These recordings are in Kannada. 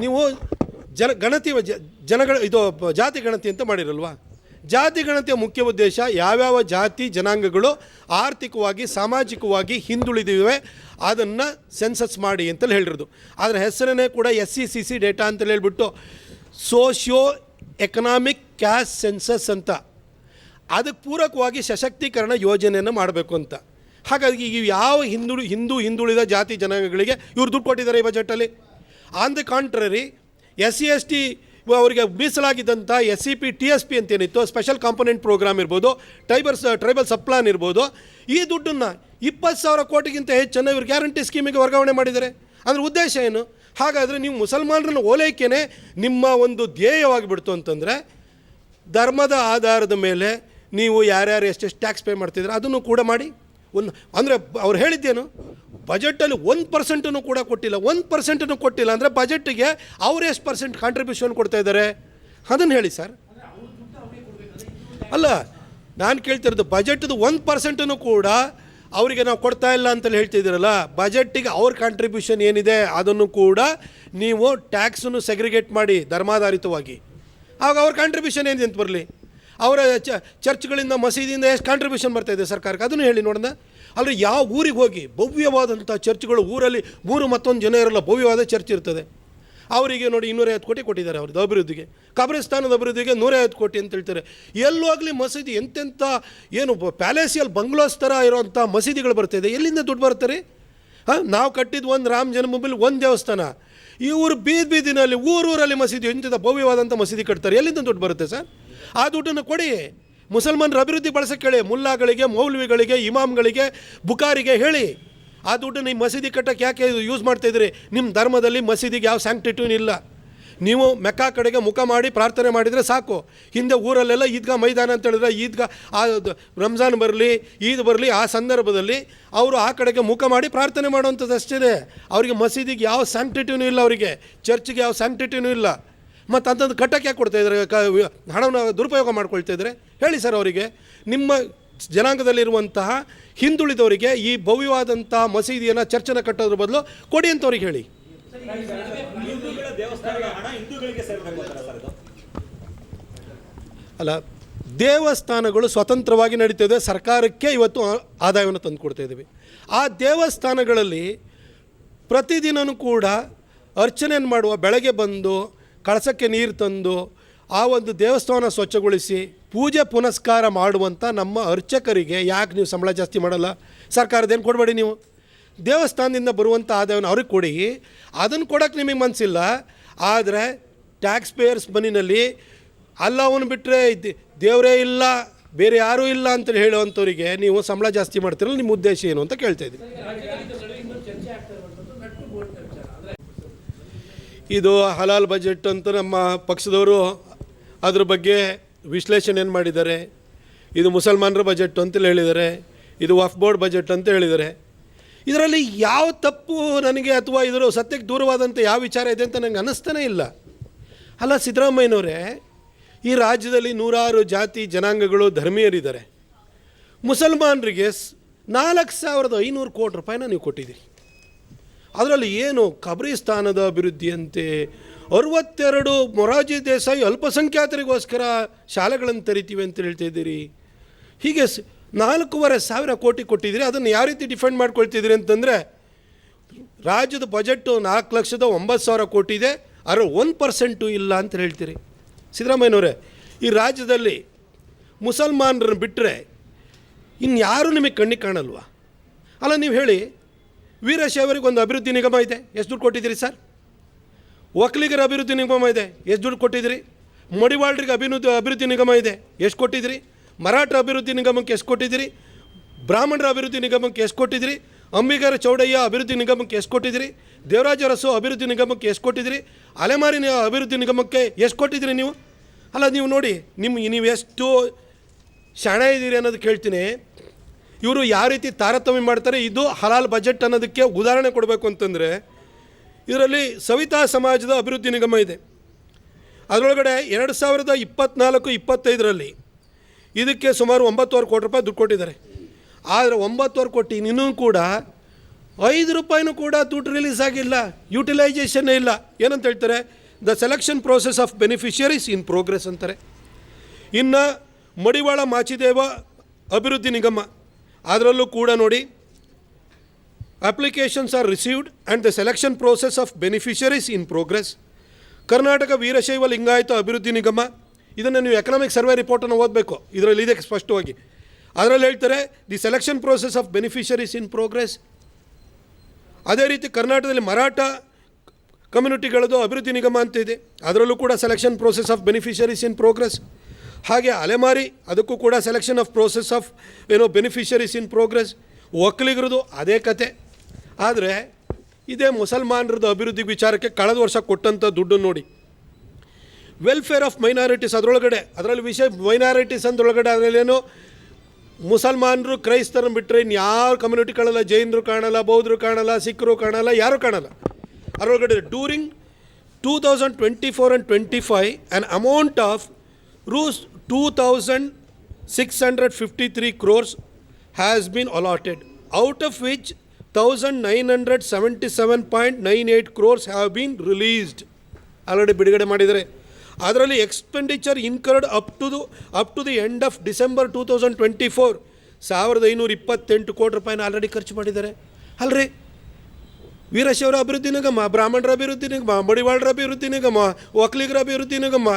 ನೀವು ಗಣತಿ ಜನಗಳ ಇದು ಜಾತಿ ಗಣತಿ ಅಂತ ಮಾಡಿರಲ್ವಾ? ಜಾತಿ ಗಣತಿಯ ಮುಖ್ಯ ಉದ್ದೇಶ ಯಾವ್ಯಾವ ಜಾತಿ ಜನಾಂಗಗಳು ಆರ್ಥಿಕವಾಗಿ ಸಾಮಾಜಿಕವಾಗಿ ಹಿಂದುಳಿದಿವೆ ಅದನ್ನು ಸೆನ್ಸಸ್ ಮಾಡಿ ಅಂತಲೇ ಹೇಳಿರೋದು. ಅದರ ಹೆಸರನ್ನೇ ಕೂಡ SECC ಡೇಟಾ ಅಂತೇಳಿ ಹೇಳ್ಬಿಟ್ಟು ಸೋಷಿಯೋ ಎಕನಾಮಿಕ್ ಕ್ಯಾಸ್ಟ್ ಸೆನ್ಸಸ್ ಅಂತ, ಅದಕ್ಕೆ ಪೂರಕವಾಗಿ ಸಶಕ್ತೀಕರಣ ಯೋಜನೆಯನ್ನು ಮಾಡಬೇಕು ಅಂತ. ಹಾಗಾಗಿ ಈಗ ಯಾವ ಹಿಂದುಳಿದ ಜಾತಿ ಜನಾಂಗಗಳಿಗೆ ಇವರು ದುಡ್ಡು ಕೊಟ್ಟಿದ್ದಾರೆ ಈ ಬಜೆಟಲ್ಲಿ. ಆನ್ ದಿ ಕಾಂಟ್ರರಿ SC/ST ಅವರಿಗೆ ಮೀಸಲಾಗಿದ್ದಂಥ SCP TSP ಅಂತೇನಿತ್ತು, ಸ್ಪೆಷಲ್ ಕಾಂಪೊನೆಂಟ್ ಪ್ರೋಗ್ರಾಮ್ ಇರ್ಬೋದು, ಟ್ರೈಬಲ್ ಸಬ್ಪ್ಲಾನ್ ಇರ್ಬೋದು, ಈ ದುಡ್ಡನ್ನು 20,000 ಕೋಟಿಗಿಂತ ಹೆಚ್ಚನ್ನು ಇವರು ಗ್ಯಾರಂಟಿ ಸ್ಕೀಮಿಗೆ ವರ್ಗಾವಣೆ ಮಾಡಿದ್ದಾರೆ. ಅದರ ಉದ್ದೇಶ ಏನು? ಹಾಗಾದರೆ ನೀವು ಮುಸಲ್ಮಾನರನ್ನು ಓಲೈಕೆನೇ ನಿಮ್ಮ ಒಂದು ಧ್ಯೇಯವಾಗಿಬಿಡ್ತು ಅಂತಂದರೆ, ಧರ್ಮದ ಆಧಾರದ ಮೇಲೆ ನೀವು ಯಾರ್ಯಾರು ಎಷ್ಟೆಷ್ಟು ಟ್ಯಾಕ್ಸ್ ಪೇ ಮಾಡ್ತಿದ್ರೆ ಅದನ್ನು ಕೂಡ ಮಾಡಿ. ಅಂದರೆ ಅವ್ರು ಹೇಳಿದ್ದೇನು, ಬಜೆಟಲ್ಲಿ 1% ಕೂಡ ಕೊಟ್ಟಿಲ್ಲ. 1% ಕೊಟ್ಟಿಲ್ಲ ಅಂದರೆ ಬಜೆಟ್ಟಿಗೆ ಅವ್ರು ಎಷ್ಟು ಪರ್ಸೆಂಟ್ ಕಾಂಟ್ರಿಬ್ಯೂಷನ್ ಕೊಡ್ತಾ ಇದ್ದಾರೆ ಅದನ್ನು ಹೇಳಿ ಸರ್. ಅಲ್ಲ, ನಾನು ಕೇಳ್ತಿರೋದು ಬಜೆಟ್ದು 1% ಕೂಡ ಅವರಿಗೆ ನಾವು ಕೊಡ್ತಾ ಇಲ್ಲ ಅಂತಲೇ ಹೇಳ್ತಿದ್ದೀರಲ್ಲ. ಬಜೆಟ್ಟಿಗೆ ಅವ್ರ ಕಾಂಟ್ರಿಬ್ಯೂಷನ್ ಏನಿದೆ ಅದನ್ನು ಕೂಡ ನೀವು ಟ್ಯಾಕ್ಸನ್ನು ಸೆಗ್ರಿಗೇಟ್ ಮಾಡಿ ಧರ್ಮಾಧಾರಿತವಾಗಿ. ಆಗ ಅವ್ರ ಕಾಂಟ್ರಿಬ್ಯೂಷನ್ ಏನಿದೆ ಅಂತ ಬರಲಿ. ಅವರ ಚರ್ಚ್ಗಳಿಂದ ಮಸೀದಿಯಿಂದ ಎಷ್ಟು ಕಾಂಟ್ರಿಬ್ಯೂಷನ್ ಬರ್ತಾಯಿದೆ ಸರ್ಕಾರಕ್ಕೆ ಅದನ್ನು ಹೇಳಿ ನೋಡೋಣ. ಅಲ್ಲದೆ ಯಾವ ಊರಿಗೆ ಹೋಗಿ ಭವ್ಯವಾದಂಥ ಚರ್ಚ್ಗಳು, ಊರಲ್ಲಿ 3 ಮತ್ತೊಂದು ಜನ ಇರಲ್ಲ, ಭವ್ಯವಾದ ಚರ್ಚ್ ಇರ್ತದೆ. ಅವರಿಗೆ ನೋಡಿ 250 ಕೋಟಿ ಕೊಟ್ಟಿದ್ದಾರೆ ಅವ್ರದ್ದು ಅಭಿವೃದ್ಧಿಗೆ. ಕಬ್ರಿಸ್ತಾನದ ಅಭಿವೃದ್ಧಿಗೆ 150 ಕೋಟಿ ಅಂತ ಹೇಳ್ತಾರೆ. ಎಲ್ಲೋಗಲಿ ಮಸೀದಿ ಎಂತೆಂಥ ಏನು ಪ್ಯಾಲೇಸಿಯಲ್ ಬಂಗ್ಲೋಸ್ ಥರ ಇರೋವಂಥ ಮಸೀದಿಗಳು ಬರ್ತಾಯಿದೆ. ಎಲ್ಲಿಂದ ದುಡ್ಡು ಬರ್ತಾರೆ? ನಾವು ಕಟ್ಟಿದ್ದು ಒಂದು ರಾಮ ಜನ್ಮಭೂಮಿ, ಒಂದು ದೇವಸ್ಥಾನ. ಇವರು ಬೀದಿನಲ್ಲಿ ಊರಲ್ಲಿ ಮಸೀದಿ, ಎಂಥ ಭವ್ಯವಾದಂಥ ಮಸೀದಿ ಕಟ್ತಾರೆ. ಎಲ್ಲಿಂದ ದುಡ್ಡು ಬರುತ್ತೆ ಸರ್? ಆ ದುಡ್ಡನ್ನು ಕೊಡಿ, ಮುಸಲ್ಮಾನರ ಅಭಿವೃದ್ಧಿ ಬಳಸೋಕ್ಕೆ ಹೇಳಿ. ಮುಲ್ಲಾಗಳಿಗೆ, ಮೌಲ್ವಿಗಳಿಗೆ, ಇಮಾಮ್ಗಳಿಗೆ, ಬುಕಾರಿಗೆ ಹೇಳಿ ಆ ದುಡ್ಡನ್ನು ಈ ಮಸೀದಿ ಕಟ್ಟಕ್ಕೆ ಯಾಕೆ ಯೂಸ್ ಮಾಡ್ತಾಯಿದ್ರಿ? ನಿಮ್ಮ ಧರ್ಮದಲ್ಲಿ ಮಸೀದಿಗೆ ಯಾವ ಸ್ಯಾಂಕ್ಟಿಟ್ಯೂನ್ ಇಲ್ಲ. ನೀವು ಮೆಕ್ಕಾ ಕಡೆಗೆ ಮುಖ ಮಾಡಿ ಪ್ರಾರ್ಥನೆ ಮಾಡಿದರೆ ಸಾಕು. ಹಿಂದೆ ಊರಲ್ಲೆಲ್ಲ ಈದ್ಗಾ ಮೈದಾನ ಅಂತ ಹೇಳಿದ್ರೆ ಈದ್ಗಾ ಆ ರಂಜಾನ್ ಬರಲಿ, ಈದ್ ಬರಲಿ, ಆ ಸಂದರ್ಭದಲ್ಲಿ ಅವರು ಆ ಕಡೆಗೆ ಮುಖ ಮಾಡಿ ಪ್ರಾರ್ಥನೆ ಮಾಡುವಂಥದ್ದು ಅಷ್ಟೇ. ಅವರಿಗೆ ಮಸೀದಿಗೆ ಯಾವ ಸ್ಯಾಂಕ್ಟಿಟ್ಯೂನು ಇಲ್ಲ, ಅವರಿಗೆ ಚರ್ಚ್ಗೆ ಯಾವ ಸ್ಯಾಂಕ್ಟಿಟ್ಯೂನು ಇಲ್ಲ. ಮತ್ತು ಅಂಥದ್ದು ಕಟ್ಟಕ್ಕೆ ಯಾಕೆ ಕೊಡ್ತಾಯಿದ್ದಾರೆ? ಹಣವನ್ನು ದುರುಪಯೋಗ ಮಾಡ್ಕೊಳ್ತಾಯಿದ್ದಾರೆ. ಹೇಳಿ ಸರ್ ಅವರಿಗೆ, ನಿಮ್ಮ ಜನಾಂಗದಲ್ಲಿರುವಂತಹ ಹಿಂದುಳಿದವರಿಗೆ ಈ ಭವ್ಯವಾದಂಥ ಮಸೀದಿಯನ್ನು, ಚರ್ಚನ್ನು ಕಟ್ಟೋದ್ರ ಬದಲು ಕೊಡಿ ಅಂತ ಅವ್ರಿಗೆ ಹೇಳಿ. ಅಲ್ಲ, ದೇವಸ್ಥಾನಗಳು ಸ್ವತಂತ್ರವಾಗಿ ನಡೀತಿದೆ. ಸರ್ಕಾರಕ್ಕೆ ಇವತ್ತು ಆದಾಯವನ್ನು ತಂದು ಕೊಡ್ತಾ ಇದ್ದೀವಿ. ಆ ದೇವಸ್ಥಾನಗಳಲ್ಲಿ ಪ್ರತಿದಿನವೂ ಕೂಡ ಅರ್ಚನೆಯನ್ನು ಮಾಡುವ, ಬೆಳಗ್ಗೆ ಬಂದು ಕಳಸಕ್ಕೆ ನೀರು ತಂದು ಆ ಒಂದು ದೇವಸ್ಥಾನ ಸ್ವಚ್ಛಗೊಳಿಸಿ ಪೂಜೆ ಪುನಸ್ಕಾರ ಮಾಡುವಂಥ ನಮ್ಮ ಅರ್ಚಕರಿಗೆ ಯಾಕೆ ನೀವು ಸಂಬಳ ಜಾಸ್ತಿ ಮಾಡಲ್ಲ? ಸರ್ಕಾರದೇನು ಕೊಡಬೇಡಿ, ನೀವು ದೇವಸ್ಥಾನದಿಂದ ಬರುವಂಥ ಆದಾಯವನ್ನು ಅವ್ರಿಗೆ ಕೊಡಿ. ಅದನ್ನು ಕೊಡೋಕ್ಕೆ ನಿಮಗೆ ಮನಸ್ಸಿಲ್ಲ. ಆದರೆ ಟ್ಯಾಕ್ಸ್ ಪೇಯರ್ಸ್ ಮನಿನಲ್ಲಿ ಅಲ್ಲವನ್ನು ಬಿಟ್ಟರೆ ದೇವರೇ ಇಲ್ಲ, ಬೇರೆ ಯಾರೂ ಇಲ್ಲ ಅಂತ ಹೇಳುವಂಥವ್ರಿಗೆ ನೀವು ಸಂಬಳ ಜಾಸ್ತಿ ಮಾಡ್ತಿರಲ್ಲ. ನಿಮ್ಮ ಉದ್ದೇಶ ಏನು ಅಂತ ಕೇಳ್ತಾ ಇದ್ದೀನಿ. ಇದು ಹಲಾಲ್ ಬಜೆಟ್ ಅಂತ ನಮ್ಮ ಪಕ್ಷದವರು ಅದ್ರ ಬಗ್ಗೆ ವಿಶ್ಲೇಷಣೆಯನ್ನು ಮಾಡಿದ್ದಾರೆ. ಇದು ಮುಸಲ್ಮಾನರ ಬಜೆಟ್ ಅಂತೇಳಿ ಹೇಳಿದ್ದಾರೆ, ಇದು ವಕ್ಫ್ ಬೋರ್ಡ್ ಬಜೆಟ್ ಅಂತ ಹೇಳಿದ್ದಾರೆ. ಇದರಲ್ಲಿ ಯಾವ ತಪ್ಪು ನನಗೆ ಅಥವಾ ಇದರ ಸತ್ಯಕ್ಕೆ ದೂರವಾದಂಥ ಯಾವ ವಿಚಾರ ಇದೆ ಅಂತ ನನಗೆ ಅನ್ನಿಸ್ತಾನೇ ಇಲ್ಲ. ಅಲ್ಲ ಸಿದ್ದರಾಮಯ್ಯನವರೇ, ಈ ರಾಜ್ಯದಲ್ಲಿ 100 ಜಾತಿ ಜನಾಂಗಗಳು ಧರ್ಮೀಯರಿದ್ದಾರೆ. ಮುಸಲ್ಮಾನರಿಗೆ 4,500 ಕೋಟಿ ರೂಪಾಯಿನ ನೀವು ಕೊಟ್ಟಿದ್ದೀರಿ. ಅದರಲ್ಲಿ ಏನು ಕಬ್ರಿಸ್ತಾನದ ಅಭಿವೃದ್ಧಿಯಂತೆ, 62 ಮೊರಾರ್ಜಿ ದೇಸಾಯಿ ಅಲ್ಪಸಂಖ್ಯಾತರಿಗೋಸ್ಕರ ಶಾಲೆಗಳನ್ನು ತೆರಿತೀವಿ ಅಂತ ಹೇಳ್ತಾಯಿದ್ದೀರಿ. ಹೀಗೆ 4,500 ಕೋಟಿ ಕೊಟ್ಟಿದ್ದೀರಿ. ಅದನ್ನು ಯಾವ ರೀತಿ ಡಿಫೆಂಡ್ ಮಾಡ್ಕೊಳ್ತಿದ್ದೀರಿ ಅಂತಂದರೆ, ರಾಜ್ಯದ ಬಜೆಟ್ಟು 4,09,000 ಕೋಟಿ ಇದೆ, ಅದರ 1% ಇಲ್ಲ ಅಂತ ಹೇಳ್ತೀರಿ. ಸಿದ್ದರಾಮಯ್ಯನವರೇ, ಈ ರಾಜ್ಯದಲ್ಲಿ ಮುಸಲ್ಮಾನರನ್ನು ಬಿಟ್ಟರೆ ಇನ್ಯಾರೂ ನಿಮಗೆ ಕಣ್ಣಿಗೆ ಕಾಣಲ್ವಾ? ಅಲ್ಲ, ನೀವು ಹೇಳಿ, ವೀರಶೈವರಿಗೆ ಒಂದು ಅಭಿವೃದ್ಧಿ ನಿಗಮ ಇದೆ, ಎಷ್ಟು ದುಡ್ಡು ಕೊಟ್ಟಿದ್ದೀರಿ ಸರ್? ಒಕ್ಕಲಿಗರ ಅಭಿವೃದ್ಧಿ ನಿಗಮ ಇದೆ, ಎಷ್ಟು ದುಡ್ಡು ಕೊಟ್ಟಿದ್ದೀರಿ? ಮಡಿವಾಳರಿಗೆ ಅಭಿವೃದ್ಧಿ ನಿಗಮ ಇದೆ, ಎಷ್ಟು ಕೊಟ್ಟಿದ್ದೀರಿ? ಮರಾಠ ಅಭಿವೃದ್ಧಿ ನಿಗಮಕ್ಕೆ ಎಷ್ಟು ಕೊಟ್ಟಿದ್ದೀರಿ? ಬ್ರಾಹ್ಮಣರ ಅಭಿವೃದ್ಧಿ ನಿಗಮಕ್ಕೆ ಎಷ್ಟು ಕೊಟ್ಟಿದ್ದೀರಿ? ಅಂಬಿಗರ ಚೌಡಯ್ಯ ಅಭಿವೃದ್ಧಿ ನಿಗಮಕ್ಕೆ ಎಷ್ಟು ಕೊಟ್ಟಿದ್ದೀರಿ? ದೇವರಾಜ ಅರಸು ಅಭಿವೃದ್ಧಿ ನಿಗಮಕ್ಕೆ ಎಷ್ಟು ಕೊಟ್ಟಿದ್ದೀರಿ? ಅಲೆಮಾರಿನ ಅಭಿವೃದ್ಧಿ ನಿಗಮಕ್ಕೆ ಎಷ್ಟು ಕೊಟ್ಟಿದ್ದೀರಿ ನೀವು? ಅಲ್ಲ, ನೀವು ನೋಡಿ, ನೀವು ಎಷ್ಟು ಶಾಣೆ ಇದ್ದೀರಿ ಅನ್ನೋದು ಕೇಳ್ತೀನಿ. ಇವರು ಯಾವ ರೀತಿ ತಾರತಮ್ಯ ಮಾಡ್ತಾರೆ. ಇದು ಹಲಾಲ್ ಬಜೆಟ್ ಅನ್ನೋದಕ್ಕೆ ಉದಾಹರಣೆ ಕೊಡಬೇಕು ಅಂತಂದರೆ, ಇದರಲ್ಲಿ ಸವಿತಾ ಸಮಾಜದ ಅಭಿವೃದ್ಧಿ ನಿಗಮ ಇದೆ. ಅದರೊಳಗಡೆ 2024-25ರಲ್ಲಿ ಇದಕ್ಕೆ ಸುಮಾರು 9,000 ಕೋಟಿ ರೂಪಾಯಿ ದುಡ್ಡು ಕೊಟ್ಟಿದ್ದಾರೆ. ಆದರೆ 9,000 ಕೋಟಿ ಇನ್ನೂ ಕೂಡ ₹5 ಕೂಡ ದುಡ್ಡು ರಿಲೀಸ್ ಆಗಿಲ್ಲ, ಯುಟಿಲೈಸೇಷನ್ನೇ ಇಲ್ಲ. ಏನಂತ ಹೇಳ್ತಾರೆ? The selection process of beneficiaries in progress ಅಂತಾರೆ. ಇನ್ನು ಮಡಿವಾಳ ಮಾಚಿದೇವ ಅಭಿವೃದ್ಧಿ ನಿಗಮ, ಅದರಲ್ಲೂ ಕೂಡ ನೋಡಿ, applications are received and the selection process of beneficiaries in progress. Karnataka Veerashaiva Lingayat ಅಭಿವೃದ್ಧಿ ನಿಗಮ, ಇದನ್ನು ನೀವು ಎಕನಾಮಿಕ್ ಸರ್ವೆ ರಿಪೋರ್ಟನ್ನು ಓದಬೇಕು, ಇದರಲ್ಲಿ ಇದೆ ಸ್ಪಷ್ಟವಾಗಿ. ಅದರಲ್ಲಿ ಹೇಳ್ತಾರೆ the selection process of beneficiaries in progress. ಅದೇ ರೀತಿ ಕರ್ನಾಟಕದಲ್ಲಿ ಮರಾಠ ಕಮ್ಯುನಿಟಿಗಳದ್ದು ಅಭಿವೃದ್ಧಿ ನಿಗಮ ಅಂತ ಇದೆ, ಅದರಲ್ಲೂ ಕೂಡ selection process of beneficiaries in progress. ಹಾಗೆ ಅಲೆಮಾರಿ, ಅದಕ್ಕೂ ಕೂಡ selection of process of beneficiaries in progress. ಒಕ್ಕಲಿಗರದು ಅದೇ ಕತೆ. ಆದರೆ ಇದೇ ಮುಸಲ್ಮಾನರದ್ದು ಅಭಿವೃದ್ಧಿ ವಿಚಾರಕ್ಕೆ ಕಳೆದ ವರ್ಷ ಕೊಟ್ಟಂಥ ದುಡ್ಡು ನೋಡಿ. ವೆಲ್ಫೇರ್ ಆಫ್ ಮೈನಾರಿಟೀಸ್ ಅದರೊಳಗಡೆ, ಅದರಲ್ಲಿ ವಿಷಯ ಮೈನಾರಿಟೀಸ್ ಅಂದ್ರೊಳಗಡೆ ಅದರಲ್ಲೇನು ಮುಸಲ್ಮಾನರು ಕ್ರೈಸ್ತರನ್ನು ಬಿಟ್ಟರೆ ಇನ್ಯಾವ ಕಮ್ಯುನಿಟಿ ಕಾಣಲ್ಲ, ಜೈನರು ಕಾಣಲ್ಲ, ಬೌದ್ಧರು ಕಾಣಲ್ಲ, ಸಿಖ್ರು ಕಾಣಲ್ಲ, ಯಾರೂ ಕಾಣಲ್ಲ. ಅದರೊಳಗಡೆ during 2024 and 25 an amount of ₹2,653 crores has been allotted, out of which 1,977.98 crores have been released. Already ಬಿಡುಗಡೆ ಮಾಡಿದರೆ. ಅದರಲ್ಲಿ expenditure incurred up to the end of December 2024 ₹1,528 ಕೋಟಿ ಆಲ್ರೆಡಿ ಖರ್ಚು ಮಾಡಿದ್ದಾರೆ. ಅಲ್ರಿ, ವೀರಶೈವರ ಅಭಿವೃದ್ಧಿ ನಿಗಮ, ಬ್ರಾಹ್ಮಣರ ಅಭಿವೃದ್ಧಿ ನಿಗಮ, ಮಡಿವಾಳರ ಅಭಿವೃದ್ಧಿ ನಿಗಮ, ಒಕ್ಕಲಿಗರ ಅಭಿವೃದ್ಧಿ ನಿಗಮ,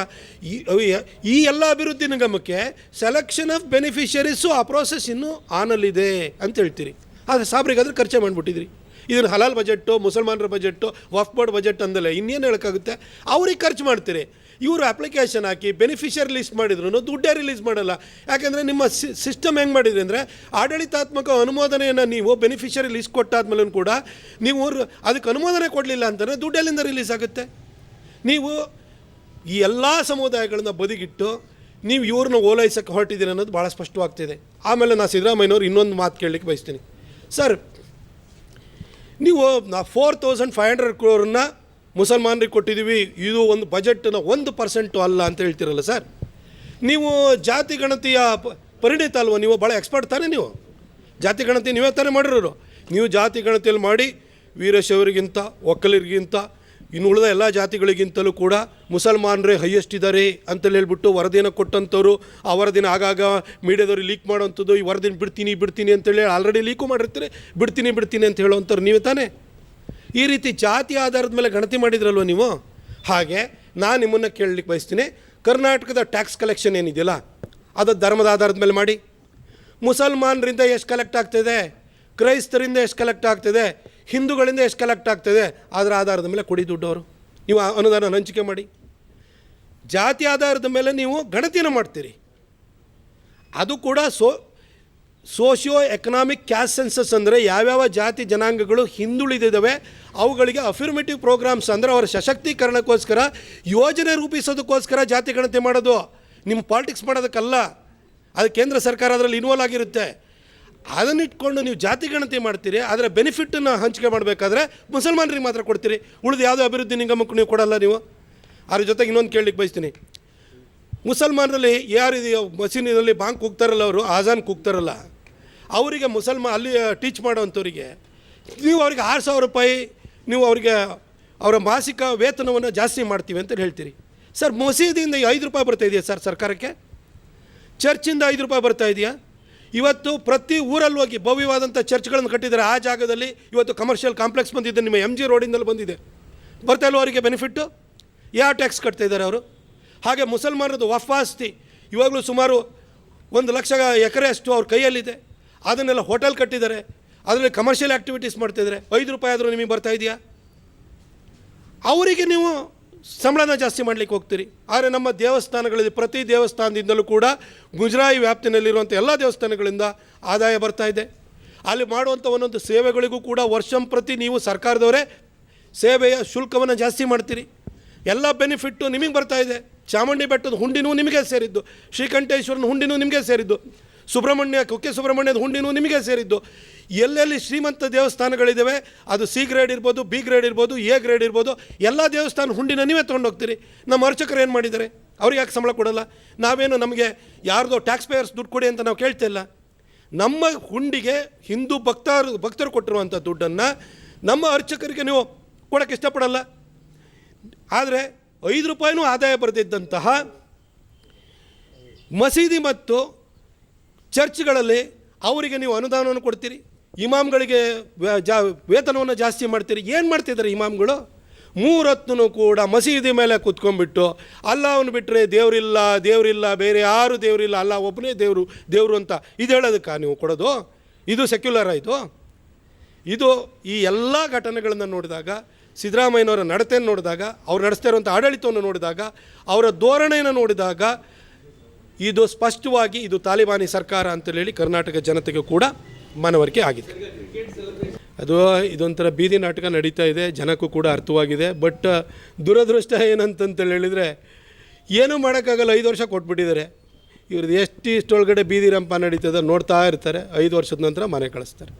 ಈ ಎಲ್ಲ ಅಭಿವೃದ್ಧಿ ನಿಗಮಕ್ಕೆ ಸೆಲೆಕ್ಷನ್ ಆಫ್ ಬೆನಿಫಿಷರೀಸು ಆ ಪ್ರೋಸೆಸ್ ಇನ್ನೂ ಆನಲ್ಲಿದೆ ಅಂತ ಹೇಳ್ತೀರಿ. ಆದರೆ ಸಾಬ್ರಿಗಾದ್ರೆ ಖರ್ಚೆ ಮಾಡಿಬಿಟ್ಟಿದ್ರಿ. ಇದನ್ನು ಹಲಾಲ್ ಬಜೆಟ್ಟು, ಮುಸಲ್ಮಾನರ ಬಜೆಟ್ಟು, ವಕ್ಫ್ ಬೋರ್ಡ್ ಬಜೆಟ್ ಅಂದಲ್ಲ, ಇನ್ನೇನು ಹೇಳೋಕ್ಕಾಗುತ್ತೆ? ಅವ್ರಿಗೆ ಖರ್ಚು ಮಾಡ್ತೀರಿ. ಇವರು ಅಪ್ಲಿಕೇಶನ್ ಹಾಕಿ ಬೆನಿಫಿಷರಿ ಲಿಸ್ಟ್ ಮಾಡಿದ್ರು ದುಡ್ಡೇ ರಿಲೀಸ್ ಮಾಡಲ್ಲ. ಯಾಕೆಂದರೆ ನಿಮ್ಮ ಸಿಸ್ಟಮ್ ಹೆಂಗೆ ಮಾಡಿದ್ರಿ ಅಂದರೆ, ಆಡಳಿತಾತ್ಮಕ ಅನುಮೋದನೆಯನ್ನು ನೀವು ಬೆನಿಫಿಷರಿ ಲಿಸ್ಟ್ ಕೊಟ್ಟಾದ್ಮೇಲೂ ಕೂಡ ನೀವು ಅದಕ್ಕೆ ಅನುಮೋದನೆ ಕೊಡಲಿಲ್ಲ ಅಂತಂದರೆ ದುಡ್ಡೆಲ್ಲಿಂದ ರಿಲೀಸ್ ಆಗುತ್ತೆ? ನೀವು ಈ ಎಲ್ಲ ಸಮುದಾಯಗಳನ್ನ ಬದಿಗಿಟ್ಟು ನೀವು ಇವ್ರನ್ನ ಓಲೈಸಕ್ಕೆ ಹೊರಟಿದ್ದೀರಿ ಅನ್ನೋದು ಭಾಳ ಸ್ಪಷ್ಟವಾಗ್ತಿದೆ. ಆಮೇಲೆ ನಾನು ಸಿದ್ದರಾಮಯ್ಯನವ್ರು ಇನ್ನೊಂದು ಮಾತು ಕೇಳಲಿಕ್ಕೆ ಬಯಸ್ತೀನಿ. ಸರ್, ನೀವು 4,500 crore ಮುಸಲ್ಮಾನರಿಗೆ ಕೊಟ್ಟಿದ್ದೀವಿ, ಇದು ಒಂದು ಬಜೆಟ್ನ 1% ಅಲ್ಲ ಅಂತ ಹೇಳ್ತಿರಲ್ಲ ಸರ್. ನೀವು ಜಾತಿ ಗಣತಿಯ ಪರಿಣಿತ ಅಲ್ವ? ನೀವು ಭಾಳ ಎಕ್ಸ್ಪರ್ಟ್ ತಾನೇ? ನೀವು ಜಾತಿ ಗಣತಿ ನೀವೇ ತಾನೇ ಮಾಡಿರೋರು. ನೀವು ಜಾತಿ ಗಣತಿಯಲ್ಲಿ ಮಾಡಿ ವೀರಶೈವರಿಗಿಂತ, ಒಕ್ಕಲಿಗರಿಗಿಂತ, ಇನ್ನು ಉಳಿದ ಎಲ್ಲ ಜಾತಿಗಳಿಗಿಂತಲೂ ಕೂಡ ಮುಸಲ್ಮಾನರೇ ಹೈಯೆಸ್ಟ್ ಇದ್ದಾರೆ ಅಂತೇಳಿ ಹೇಳ್ಬಿಟ್ಟು ವರದಿಯನ್ನು ಕೊಟ್ಟಂಥವ್ರು, ಆ ವರದಿನ ಆಗಾಗ ಮೀಡಿಯಾದವ್ರಿಗೆ ಲೀಕ್ ಮಾಡೋವಂಥದ್ದು, ಈ ವರದಿನ ಬಿಡ್ತೀನಿ ಅಂತೇಳಿ ಆಲ್ರೆಡಿ ಲೀಕು ಮಾಡಿರ್ತೀರಿ, ಬಿಡ್ತೀನಿ ಅಂತ ಹೇಳೋವಂಥವ್ರು ನೀವೇ ತಾನೇ. ಈ ರೀತಿ ಜಾತಿ ಆಧಾರದ ಮೇಲೆ ಗಣತಿ ಮಾಡಿದ್ರಲ್ವ ನೀವು. ಹಾಗೆ ನಾನು ನಿಮ್ಮನ್ನು ಕೇಳಲಿಕ್ಕೆ ಬಯಸ್ತೀನಿ, ಕರ್ನಾಟಕದ ಟ್ಯಾಕ್ಸ್ ಕಲೆಕ್ಷನ್ ಏನಿದೆಯಲ್ಲ ಅದು ಧರ್ಮದ ಆಧಾರದ ಮೇಲೆ ಮಾಡಿ. ಮುಸಲ್ಮಾನರಿಂದ ಎಷ್ಟು ಕಲೆಕ್ಟ್ ಆಗ್ತಿದೆ, ಕ್ರೈಸ್ತರಿಂದ ಎಷ್ಟು ಕಲೆಕ್ಟ್ ಆಗ್ತಿದೆ, ಹಿಂದೂಗಳಿಂದ ಎಷ್ಟು ಕಲೆಕ್ಟ್ ಆಗ್ತಿದೆ, ಅದರ ಆಧಾರದ ಮೇಲೆ ಕೊಡಿ ದುಡ್ಡವರು. ನೀವು ಅನುದಾನ ಹಂಚಿಕೆ ಮಾಡಿ. ಜಾತಿ ಆಧಾರದ ಮೇಲೆ ನೀವು ಗಣತಿಯನ್ನು ಮಾಡ್ತೀರಿ. ಅದು ಕೂಡ ಸೋಷಿಯೋ ಎಕನಾಮಿಕ್ ಕ್ಯಾಸ್ಟ್ ಸೆನ್ಸಸ್ ಅಂದರೆ ಯಾವ್ಯಾವ ಜಾತಿ ಜನಾಂಗಗಳು ಹಿಂದುಳಿದಿದ್ದಾವೆ ಅವುಗಳಿಗೆ ಅಫಿರ್ಮೇಟಿವ್ ಪ್ರೋಗ್ರಾಮ್ಸ್ ಅಂದರೆ ಅವರ ಸಶಕ್ತೀಕರಣಕ್ಕೋಸ್ಕರ ಯೋಜನೆ ರೂಪಿಸೋದಕ್ಕೋಸ್ಕರ ಜಾತಿ ಗಣತಿ ಮಾಡೋದು. ನಿಮ್ಮ ಪಾಲಿಟಿಕ್ಸ್ ಮಾಡೋದಕ್ಕಲ್ಲ. ಅದು ಕೇಂದ್ರ ಸರ್ಕಾರ ಅದರಲ್ಲಿ ಇನ್ವಾಲ್ವ್ ಆಗಿರುತ್ತೆ. ಅದನ್ನಿಟ್ಕೊಂಡು ನೀವು ಜಾತಿ ಗಣತಿ ಮಾಡ್ತೀರಿ, ಅದರ ಬೆನಿಫಿಟನ್ನು ಹಂಚಿಕೆ ಮಾಡಬೇಕಾದ್ರೆ ಮುಸಲ್ಮಾನರಿಗೆ ಮಾತ್ರ ಕೊಡ್ತೀರಿ, ಉಳಿದು ಯಾವುದೋ ಅಭಿವೃದ್ಧಿ ನಿಗಮಕ್ಕೂ ನೀವು ಕೊಡಲ್ಲ ನೀವು. ಅದ್ರ ಜೊತೆಗೆ ಇನ್ನೊಂದು ಕೇಳಲಿಕ್ಕೆ ಬಯಸ್ತೀನಿ. ಮುಸಲ್ಮಾನರಲ್ಲಿ ಯಾರು ಮಸೀದಿನಲ್ಲಿ ಬಾಂಕ್ ಕೂಗ್ತಾರಲ್ಲ, ಅವರು ಆಜಾನ್ ಕೂಗ್ತಾರಲ್ಲ, ಅವರಿಗೆ ಅಲ್ಲಿ ಟೀಚ್ ಮಾಡೋವಂಥವ್ರಿಗೆ ನೀವು ಅವರಿಗೆ ₹6,000 ನೀವು ಅವರಿಗೆ ಅವರ ಮಾಸಿಕ ವೇತನವನ್ನು ಜಾಸ್ತಿ ಮಾಡ್ತೀವಿ ಅಂತ ಹೇಳ್ತೀರಿ. ಸರ್, ಮಸೀದಿಯಿಂದ ₹5 ಬರ್ತಾ ಇದೆಯಾ ಸರ್ ಸರ್ಕಾರಕ್ಕೆ? ಚರ್ಚಿಂದ ₹5 ಬರ್ತಾ ಇದೆಯಾ? ಇವತ್ತು ಪ್ರತಿ ಊರಲ್ಲಿ ಹೋಗಿ ಭವ್ಯವಾದಂಥ ಚರ್ಚ್ಗಳನ್ನು ಕಟ್ಟಿದ್ದಾರೆ. ಆ ಜಾಗದಲ್ಲಿ ಇವತ್ತು ಕಮರ್ಷಿಯಲ್ ಕಾಂಪ್ಲೆಕ್ಸ್ ಬಂದಿದೆ, ನಿಮ್ಮ MG ರೋಡಿಂದಲ್ಲಿ ಬಂದಿದೆ. ಬರ್ತಾ ಇಲ್ವ ಅವರಿಗೆ ಬೆನಿಫಿಟ್ಟು? ಯಾವ ಟ್ಯಾಕ್ಸ್ ಕಟ್ತಾ ಇದ್ದಾರೆ ಅವರು? ಹಾಗೆ ಮುಸಲ್ಮಾನರದ್ದು ವಫ್ ಆಸ್ತಿ ಇವಾಗಲೂ ಸುಮಾರು 1,00,000 ಎಕರೆ ಅಷ್ಟು ಅವ್ರ ಕೈಯಲ್ಲಿದೆ. ಅದನ್ನೆಲ್ಲ ಹೋಟೆಲ್ ಕಟ್ಟಿದ್ದಾರೆ, ಅದರಲ್ಲಿ ಕಮರ್ಷಿಯಲ್ ಆ್ಯಕ್ಟಿವಿಟೀಸ್ ಮಾಡ್ತಿದ್ದಾರೆ. ₹5 ಆದರೂ ನಿಮಗೆ ಬರ್ತಾ ಇದೆಯಾ? ಅವರಿಗೆ ನೀವು ಸಂಬಳನ ಜಾಸ್ತಿ ಮಾಡಲಿಕ್ಕೆ ಹೋಗ್ತೀರಿ. ಆದರೆ ನಮ್ಮ ದೇವಸ್ಥಾನಗಳಲ್ಲಿ ಪ್ರತಿ ದೇವಸ್ಥಾನದಿಂದಲೂ ಕೂಡ ಮುಜರಾಯಿ ವ್ಯಾಪ್ತಿನಲ್ಲಿರುವಂಥ ಎಲ್ಲ ದೇವಸ್ಥಾನಗಳಿಂದ ಆದಾಯ ಬರ್ತಾ ಇದೆ. ಅಲ್ಲಿ ಮಾಡುವಂಥ ಒಂದೊಂದು ಸೇವೆಗಳಿಗೂ ಕೂಡ ವರ್ಷಂಪ್ರತಿ ನೀವು ಸರ್ಕಾರದವರೇ ಸೇವೆಯ ಶುಲ್ಕವನ್ನು ಜಾಸ್ತಿ ಮಾಡ್ತೀರಿ. ಎಲ್ಲ ಬೆನಿಫಿಟ್ಟು ನಿಮಗೆ ಬರ್ತಾ ಇದೆ. ಚಾಮುಂಡಿ ಬೆಟ್ಟದ ಹುಂಡಿನೂ ನಿಮಗೆ ಸೇರಿದ್ದು, ಶ್ರೀಕಂಠೇಶ್ವರನ ಹುಂಡಿನೂ ನಿಮಗೆ ಸೇರಿದ್ದು, ಕುಕ್ಕೆ ಸುಬ್ರಹ್ಮಣ್ಯದ ಹುಂಡಿನೂ ನಿಮಗೆ ಸೇರಿದ್ದು. ಎಲ್ಲೆಲ್ಲಿ ಶ್ರೀಮಂತ ದೇವಸ್ಥಾನಗಳಿದ್ದಾವೆ, ಅದು C ಗ್ರೇಡ್ ಇರ್ಬೋದು, B ಗ್ರೇಡ್ ಇರ್ಬೋದು, A ಗ್ರೇಡ್ ಇರ್ಬೋದು, ಎಲ್ಲ ದೇವಸ್ಥಾನ ಹುಂಡಿನ ನೀವೇ ತೊಗೊಂಡೋಗ್ತೀರಿ. ನಮ್ಮ ಅರ್ಚಕರು ಏನು ಮಾಡಿದ್ದಾರೆ? ಅವ್ರಿಗೆ ಯಾಕೆ ಸಂಬಳ ಕೊಡಲ್ಲ? ನಾವೇನು ನಮಗೆ ಯಾರ್ದೋ ಟ್ಯಾಕ್ಸ್ ಪೇಯರ್ಸ್ ದುಡ್ಡು ಕೊಡಿ ಅಂತ ನಾವು ಕೇಳ್ತಿಲ್ಲ. ನಮ್ಮ ಹುಂಡಿಗೆ ಹಿಂದೂ ಭಕ್ತರು ಕೊಟ್ಟಿರುವಂಥ ದುಡ್ಡನ್ನು ನಮ್ಮ ಅರ್ಚಕರಿಗೆ ನೀವು ಕೊಡೋಕ್ಕೆ ಇಷ್ಟಪಡಲ್ಲ. ಆದರೆ 5 ರೂಪಾಯಿನೂ ಆದಾಯ ಬರೆದಿದ್ದಂತಹ ಮಸೀದಿ ಮತ್ತು ಚರ್ಚ್ಗಳಲ್ಲಿ ಅವರಿಗೆ ನೀವು ಅನುದಾನವನ್ನು ಕೊಡ್ತೀರಿ, ಇಮಾಮ್ಗಳಿಗೆ ವೇತನವನ್ನು ಜಾಸ್ತಿ ಮಾಡ್ತೀರಿ. ಏನು ಮಾಡ್ತಿದ್ದಾರೆ ಇಮಾಮ್ಗಳು? 3 ಹೊತ್ತೂ ಕೂಡ ಮಸೀದಿ ಮೇಲೆ ಕೂತ್ಕೊಂಡ್ಬಿಟ್ಟು ಅಲ್ಲಾವನ್ನು ಬಿಟ್ಟರೆ ದೇವರಿಲ್ಲ, ಬೇರೆ ಯಾರು ದೇವರಿಲ್ಲ, ಅಲ್ಲ ಒಬ್ಬನೇ ದೇವರು ಅಂತ ಇದು ಹೇಳೋದಕ್ಕೆ ನೀವು ಕೊಡೋದು? ಇದು ಸೆಕ್ಯುಲರ್ ಆಯಿತು. ಇದು ಈ ಎಲ್ಲ ಘಟನೆಗಳನ್ನು ನೋಡಿದಾಗ, ಸಿದ್ದರಾಮಯ್ಯನವರ ನಡತೆಯನ್ನು ನೋಡಿದಾಗ, ಅವ್ರು ನಡೆಸ್ತಾ ಇರುವಂಥ ಆಡಳಿತವನ್ನು ನೋಡಿದಾಗ, ಅವರ ಧೋರಣೆಯನ್ನು ನೋಡಿದಾಗ ಇದು ಸ್ಪಷ್ಟವಾಗಿ ಇದು ತಾಲಿಬಾನಿ ಸರ್ಕಾರ ಅಂತೇಳಿ ಕರ್ನಾಟಕ ಜನತೆಗೆ ಕೂಡ ಮನವರಿಕೆ ಆಗಿದೆ. ಅದು ಇದೊಂಥರ ಬೀದಿ ನಾಟಕ ನಡೀತಾ ಇದೆ, ಜನಕ್ಕೂ ಕೂಡ ಅರ್ಥವಾಗಿದೆ. ಬಟ್ ದುರದೃಷ್ಟ ಏನಂತಂತೇಳಿ ಹೇಳಿದರೆ ಏನೂ ಮಾಡೋಕ್ಕಾಗಲ್ಲ. 5 ವರ್ಷ ಕೊಟ್ಬಿಟ್ಟಿದ್ದಾರೆ. ಇವ್ರದ್ದು ಇಷ್ಟೊಳಗಡೆ ಬೀದಿ ರಂಪ ನಡೀತದೆ ನೋಡ್ತಾ ಇರ್ತಾರೆ. 5 ವರ್ಷದ ನಂತರ ಮನೆ ಕಳಿಸ್ತಾರೆ.